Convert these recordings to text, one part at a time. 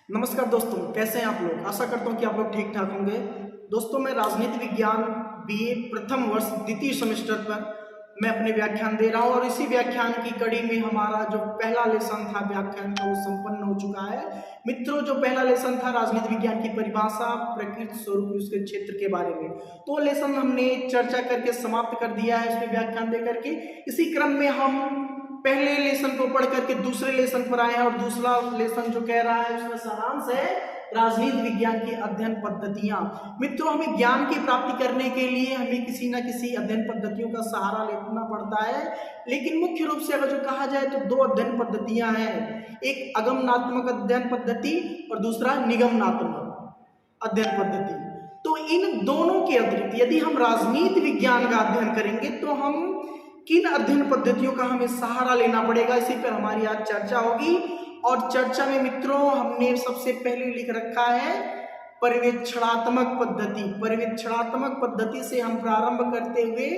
नमस्कार दोस्तों, कैसे हैं आप लोग। आशा करता हूं कि आप लोग ठीक ठाक होंगे। दोस्तों, मैं राजनीति विज्ञान बीए प्रथम वर्ष द्वितीय सेमेस्टर पर मैं अपने व्याख्यान दे रहा हूं और इसी व्याख्यान की कड़ी में हमारा जो पहला लेसन था व्याख्यान का वो संपन्न हो चुका है। मित्रों, जो पहला लेसन था राजनीति विज्ञान की परिभाषा, प्रकृति, स्वरूप, उसके क्षेत्र के बारे में, तो लेसन हमने चर्चा करके समाप्त कर दिया है उसमें व्याख्यान दे करके। इसी क्रम में हम पहले लेसन को पढ़ करके दूसरे लेसन पर आए हैं और दूसरा लेसन जो कह रहा है उसमें सारांश है राजनीति विज्ञान की अध्ययन पद्धतियां। मित्रों, हमें ज्ञान की प्राप्ति करने के लिए हमें किसी न किसी अध्ययन पद्धतियों का सहारा लेना पड़ता है, लेकिन मुख्य रूप से अगर जो कहा जाए तो दो अध्ययन पद्धतियां हैं, एक अगमनात्मक अध्ययन पद्धति और दूसरा निगमनात्मक अध्ययन पद्धति। तो इन दोनों के अतिरिक्त यदि हम राजनीति विज्ञान का अध्ययन करेंगे तो हम किन अध्ययन पद्धतियों का हमें सहारा लेना पड़ेगा, इसी पर हमारी आज चर्चा होगी। और चर्चा में मित्रों हमने सबसे पहले लिख रखा है पर्यवेक्षणात्मक पद्धति। पर्यवेक्षणात्मक पद्धति से हम प्रारंभ करते हुए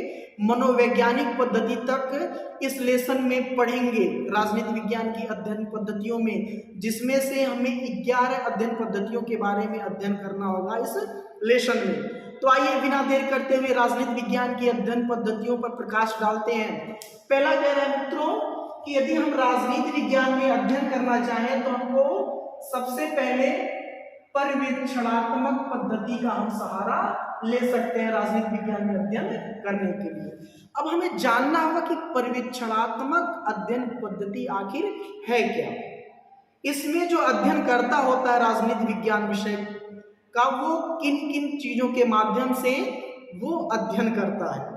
मनोवैज्ञानिक पद्धति तक इस लेसन में पढ़ेंगे राजनीति विज्ञान की अध्ययन पद्धतियों में, जिसमें से हमें 11 अध्ययन पद्धतियों के बारे में अध्ययन करना होगा इस लेसन में। तो आइए बिना देर करते हुए राजनीति विज्ञान की अध्ययन पद्धतियों पर प्रकाश डालते हैं। पहला कह रहे हैं मित्रों कि यदि हम राजनीति विज्ञान में अध्ययन करना चाहें तो हमको सबसे पहले पर्यवेक्षणात्मक पद्धति का हम सहारा ले सकते हैं राजनीति विज्ञान में अध्ययन करने के लिए। अब हमें जानना होगा कि पर्यवेक्षणात्मक अध्ययन पद्धति आखिर है क्या। इसमें जो अध्ययन करता होता है राजनीति विज्ञान विषय का, वो किन किन चीजों के माध्यम से वो अध्ययन करता है।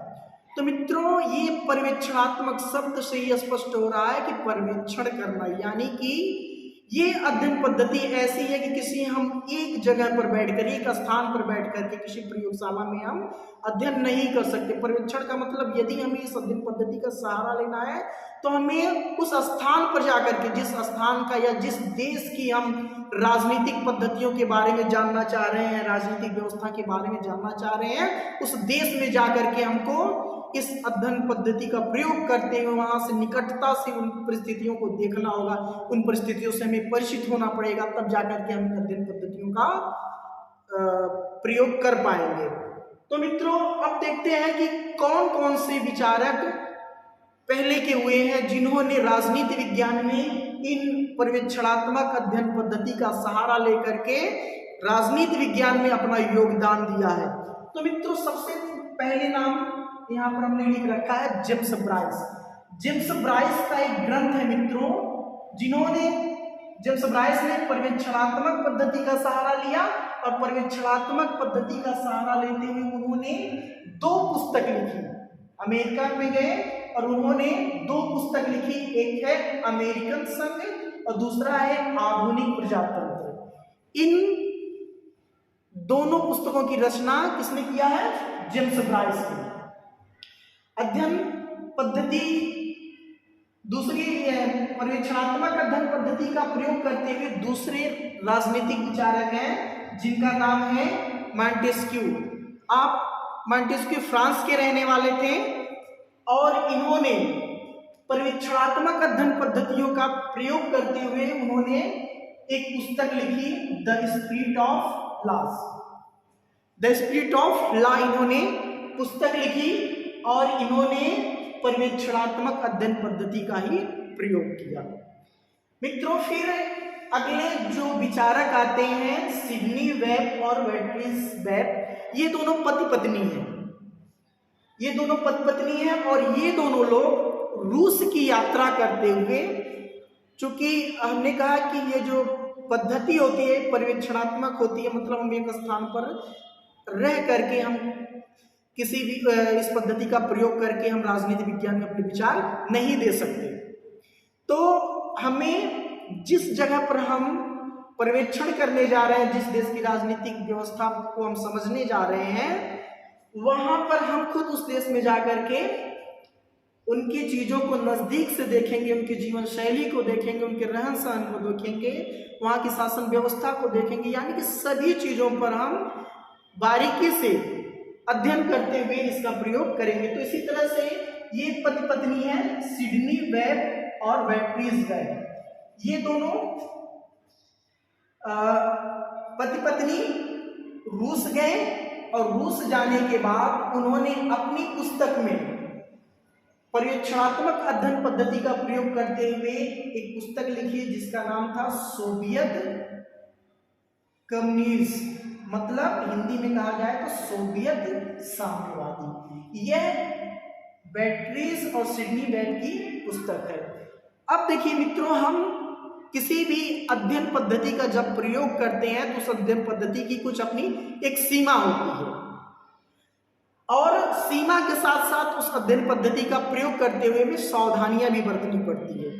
तो मित्रों, ये पर्यवेक्षणात्मक शब्द से ही स्पष्ट हो रहा है कि पर्यवेक्षण करना, यानी कि ये अध्ययन पद्धति ऐसी है कि किसी हम एक जगह पर बैठकर, एक स्थान पर बैठकर के किसी प्रयोगशाला में हम अध्ययन नहीं कर सकते। पर्यवेक्षण का मतलब यदि हमें इस अध्ययन पद्धति का सहारा लेना है तो हमें उस स्थान पर जाकर के, जिस स्थान का या जिस देश की हम राजनीतिक पद्धतियों के बारे में जानना चाह रहे हैं, राजनीतिक व्यवस्था के बारे में जानना चाह रहे हैं, उस देश में जाकर के हमको इस अध्ययन पद्धति का प्रयोग करते हुए वहां से निकटता से उन परिस्थितियों को देखना होगा, उन परिस्थितियों से हमें परिचित होना पड़ेगा, तब जाकर के हम अध्ययन पद्धतियों का प्रयोग कर पाएंगे। तो मित्रों, अब देखते हैं कि कौन कौन से विचारक पहले के हुए हैं जिन्होंने राजनीति विज्ञान में इन पर्यवेक्षणात्मक अध्ययन पद्धति का सहारा लेकर के राजनीति विज्ञान में अपना योगदान दिया है। तो मित्रों, सबसे पहले नाम यहाँ पर हमने लिख रखा है जेम्स ब्राइस। जेम्स ब्राइस का एक ग्रंथ है मित्रों, जेम्स ब्राइस ने पर्यवेक्षणात्मक पद्धति का सहारा लिया और पर्यवेक्षणात्मक पद्धति का सहारा लेते हुए उन्होंने 2 पुस्तक लिखी। अमेरिका में गए और उन्होंने 2 पुस्तक लिखी, एक है अमेरिकन संघ और दूसरा है आधुनिक प्रजातंत्र। इन दोनों पुस्तकों की रचना किसने किया है? जेम्स ब्राइस ने। अध्ययन पद्धति दूसरी पर्यवेक्षणात्मक अध्ययन पद्धति का प्रयोग करते हुए दूसरे राजनीतिक विचारक हैं जिनका नाम है मॉन्टेस्क्यू। मॉन्टेस्क्यू फ्रांस के रहने वाले थे और इन्होंने पर्यवेक्षणात्मक अध्ययन पद्धतियों का प्रयोग करते हुए उन्होंने एक पुस्तक लिखी, the spirit of loss. The spirit of law इन्होंने पुस्तक लिखी और इन्होंने पर्यवेक्षणात्मक अध्ययन पद्धति का ही प्रयोग किया। मित्रों, फिर अगले जो विचारक आते हैं सिडनी वेब और बेट्रिस वेब। ये दोनों पति पत्नी हैं, ये दोनों पति पत्नी हैं और ये दोनों लोग रूस की यात्रा करते हुए, चूंकि हमने कहा कि ये जो पद्धति होती है पर्यवेक्षणात्मक होती है, मतलब हम एक स्थान पर रह करके हम किसी भी इस पद्धति का प्रयोग करके हम राजनीति विज्ञान में अपने विचार नहीं दे सकते। तो हमें जिस जगह पर हम पर्यवेक्षण करने जा रहे हैं, जिस देश की राजनीतिक व्यवस्था को हम समझने जा रहे हैं, वहां पर हम खुद उस देश में जाकर के उनकी चीजों को नजदीक से देखेंगे, उनकी जीवन शैली को देखेंगे, उनके रहन सहन को देखेंगे, वहां की शासन व्यवस्था को देखेंगे, यानी कि सभी चीजों पर हम बारीकी से अध्ययन करते हुए इसका प्रयोग करेंगे। तो इसी तरह से ये पति पत्नी है सिडनी वेब और बेट्रिस वेब। ये दोनों पति पत्नी रूस गए और रूस जाने के बाद उन्होंने अपनी पुस्तक में पर्यवेक्षणात्मक अध्ययन पद्धति का प्रयोग करते हुए एक पुस्तक लिखी जिसका नाम था सोवियत कम्युनिज्म, मतलब हिंदी में कहा जाए तो सोवियत साम्यवादी। यह बैटरीज और सिडनी बेल की पुस्तक है। अब देखिए मित्रों, हम किसी भी अध्ययन पद्धति का जब प्रयोग करते हैं तो उस अध्ययन पद्धति की कुछ अपनी एक सीमा होती है और सीमा के साथ साथ उस अध्ययन पद्धति का प्रयोग करते हुए में सावधानियां भी बरतनी पड़ती है।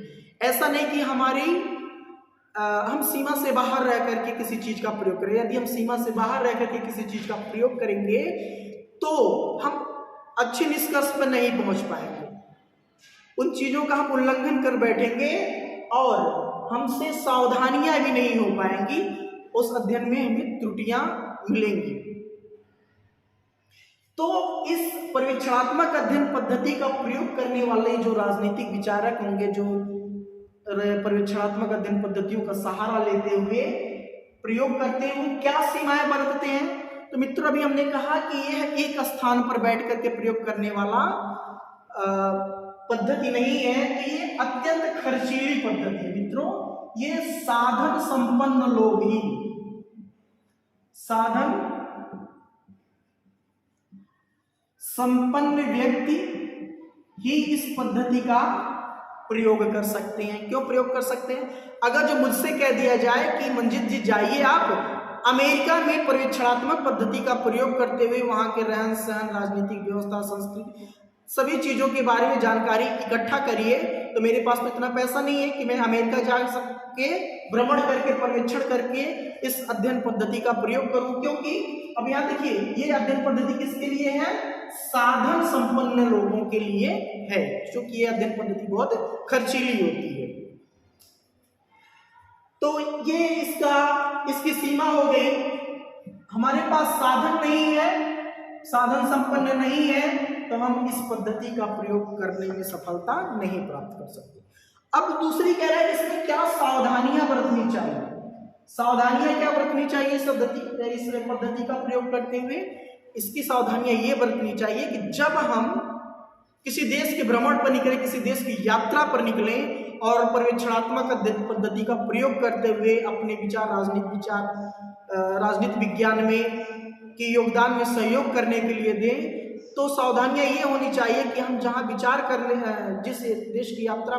ऐसा नहीं कि हम सीमा से बाहर रह करके किसी चीज का प्रयोग करें। यदि हम सीमा से बाहर रह करके किसी चीज का प्रयोग करेंगे तो हम अच्छे निष्कर्ष पर नहीं पहुंच पाएंगे। उन चीजों का हम उल्लंघन कर बैठेंगे और हमसे सावधानियां भी नहीं हो पाएंगी, उस अध्ययन में हमें त्रुटियां मिलेंगी। तो इस पर्यवेक्षणात्मक अध्ययन पद्धति का प्रयोग करने वाले जो राजनीतिक विचारक होंगे, जो पर्यवेक्षणात्मक अध्ययन पद्धतियों का सहारा लेते हुए प्रयोग करते हैं, वो क्या सीमाएं बरतते हैं। तो मित्रों, अभी हमने कहा कि यह एक स्थान पर बैठ करके प्रयोग करने वाला पद्धति नहीं है, तो ये अत्यंत खर्चीली पद्धति है। मित्रों, ये साधन संपन्न लोग ही, साधन संपन्न व्यक्ति ही इस पद्धति का प्रयोग कर सकते हैं। क्यों प्रयोग कर सकते हैं? अगर जो मुझसे कह दिया जाए कि मंजित जी जाइए आप अमेरिका में पर्यवेक्षणात्मक पद्धति का प्रयोग करते हुए वहां के रहन सहन, राजनीतिक व्यवस्था, संस्कृति, सभी चीजों के बारे में जानकारी इकट्ठा करिए, तो मेरे पास तो इतना पैसा नहीं है कि मैं अमेरिका जा सके भ्रमण करके पर्यवेक्षण करके इस अध्ययन पद्धति का प्रयोग करूं। क्योंकि अब यहाँ देखिए, ये अध्ययन पद्धति किसके लिए है? साधन संपन्न लोगों के लिए है, क्योंकि ये अध्ययन पद्धति बहुत खर्चीली होती है। तो ये इसकी सीमा हो गई। हमारे पास साधन नहीं है, साधन संपन्न नहीं है, तो हम इस पद्धति का प्रयोग करने में सफलता नहीं प्राप्त कर सकते। अब दूसरी कह रहा है इसमें क्या सावधानियां बरतनी चाहिए। सावधानियां क्या बरतनी चाहिए इस पद्धति का प्रयोग करते हुए? इसकी सावधानियां ये बरतनी चाहिए कि जब हम किसी देश के भ्रमण पर निकले, किसी देश की यात्रा पर निकले और पर्यवेक्षणात्मक पद्धति का प्रयोग करते हुए अपने विचार, राजनीति विज्ञान में के योगदान में सहयोग करने के लिए दें, तो सावधानियां ये होनी चाहिए कि हम जहां विचार करने, जिस देश की यात्रा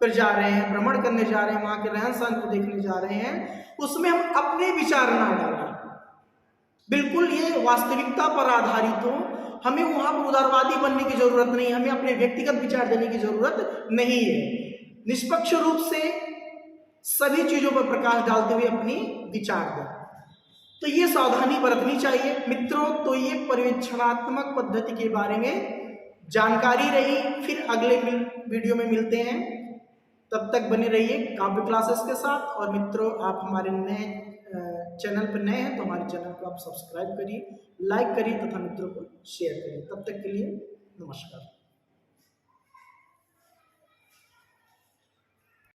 पर जा रहे हैं, भ्रमण करने जा रहे हैं, वहां के रहन सहन को देखने जा रहे हैं, उसमें हम अपने विचार ना डालें। बिल्कुल ये वास्तविकता पर आधारित हो। हमें वहां पर उदारवादी बनने की जरूरत नहीं, हमें अपने व्यक्तिगत विचार देने की जरूरत नहीं है। निष्पक्ष रूप से सभी चीजों पर प्रकाश डालते हुए अपनी विचार दें। तो ये सावधानी बरतनी चाहिए मित्रों। तो ये पर्यवेक्षणात्मक पद्धति के बारे में जानकारी रही। फिर अगले वीडियो में मिलते हैं, तब तक बने रहिए काव्य क्लासेस के साथ। और मित्रों, आप हमारे नए चैनल पर नए हैं तो हमारे चैनल को आप सब्सक्राइब करिए, लाइक करिए तथा मित्रों को शेयर करिए। तब तक के लिए नमस्कार।